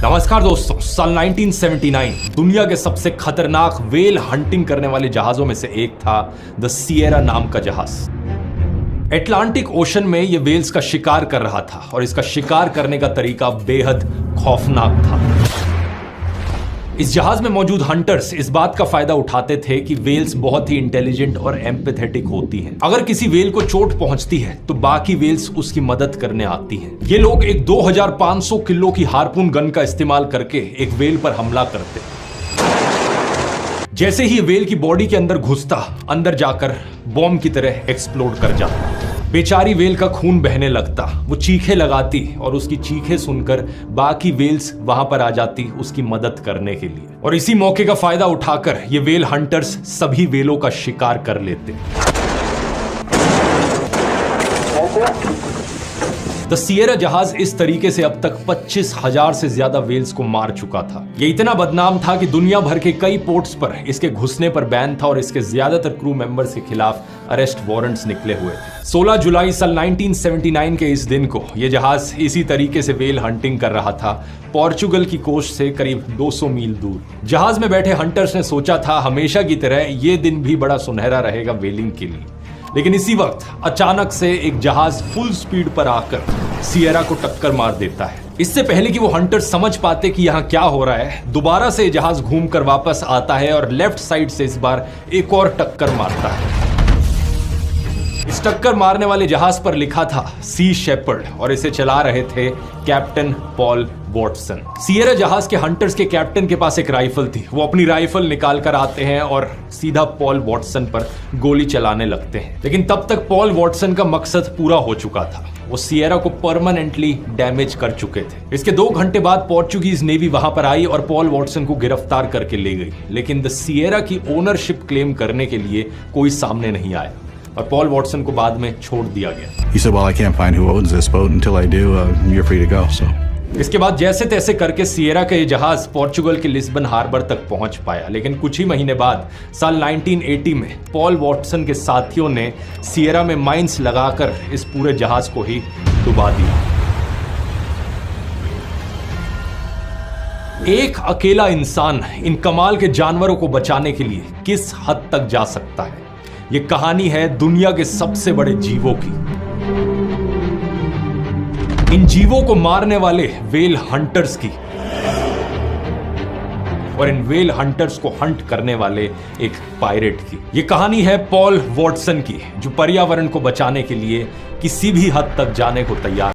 नमस्कार दोस्तों, साल 1979 दुनिया के सबसे खतरनाक वेल हंटिंग करने वाले जहाजों में से एक था द सिएरा नाम का जहाज। एटलांटिक ओशन में यह वेल्स का शिकार कर रहा था और इसका शिकार करने का तरीका बेहद खौफनाक था। इस जहाज में मौजूद हंटर्स इस बात का फायदा उठाते थे कि वेल्स बहुत ही इंटेलिजेंट और एम्पैथेटिक होती हैं। अगर किसी वेल को चोट पहुंचती है तो बाकी वेल्स उसकी मदद करने आती हैं। ये लोग एक 2500 किलो की हार्पून गन का इस्तेमाल करके एक वेल पर हमला करते। जैसे ही वेल की बॉडी के अंदर घुसता, अंदर जाकर बॉम्ब की तरह एक्सप्लोड कर जाता। बेचारी वेल का खून बहने लगता, वो चीखे लगाती और उसकी चीखे सुनकर बाकी वेल्स वहां पर आ जाती उसकी मदद करने के लिए। और इसी मौके का फायदा उठाकर ये वेल हंटर्स सभी वेलों का शिकार कर लेते। द सिएरा जहाज इस तरीके से अब तक 25,000 से ज्यादा वेल्स को मार चुका था। ये इतना बदनाम था कि दुनिया भर के कई पोर्ट्स पर इसके घुसने पर बैन था और इसके ज्यादातर क्रू मेंबर्स के खिलाफ अरेस्ट वारंट्स निकले हुए थे। 16 जुलाई साल 1979 के इस दिन को यह जहाज इसी तरीके से वेल हंटिंग कर रहा था, पोर्चुगल की कोस्ट से करीब 200 मील दूर। जहाज में बैठे हंटर्स ने सोचा था हमेशा की तरह ये दिन भी बड़ा सुनहरा रहेगा वेलिंग के लिए। लेकिन इसी वक्त अचानक से एक जहाज फुल स्पीड पर आकर सिएरा को टक्कर मार देता है। इससे पहले कि वो हंटर्स समझ पाते कि यहाँ क्या हो रहा है, दोबारा से जहाज घूमकर वापस आता है और लेफ्ट साइड से इस बार एक और टक्कर मारता है। इस टक्कर मारने वाले जहाज पर लिखा था सी शेपर्ड और इसे चला रहे थे कैप्टन पॉल वॉटसन। सिएरा जहाज के हंटर्स के कैप्टन के पास एक राइफल थी। वो अपनी राइफल निकाल कर आते हैं और सीधा पॉल वॉटसन पर गोली चलाने लगते हैं। लेकिन तब तक पॉल वॉटसन का मकसद पूरा हो चुका था। वो सिएरा को परमानेंटली डैमेज कर चुके थे। इसके 2 घंटे बाद पोर्चुगीज नेवी वहां पर आई और पॉल वॉटसन को गिरफ्तार करके ले गई। लेकिन द सिएरा की ओनरशिप क्लेम करने के लिए कोई सामने नहीं आया और पॉल वॉटसन को बाद में छोड़ दिया गया। He said, "Well, I can't find who owns this boat until I do. You're free to go." So. इसके बाद जैसे तैसे करके सिएरा का ये जहाज पोर्चुगल के लिस्बन हार्बर तक पहुंच पाया। लेकिन कुछ ही महीने बाद साल 1980 में पॉल वॉटसन के साथियों ने सिएरा में माइंस लगाकर इस पूरे जहाज को ही डुबा दिया। एक अकेला इंसान इन कमाल के जानवरों को बचाने के लिए किस हद तक जा सकता है, ये कहानी है दुनिया के सबसे बड़े जीवों की। इन जीवों को मारने वाले वेल हंटर्स की और इन वेल हंटर्स को हंट करने वाले एक पायरेट की। यह कहानी है पॉल वॉटसन की, जो पर्यावरण को बचाने के लिए किसी भी हद तक जाने को तैयार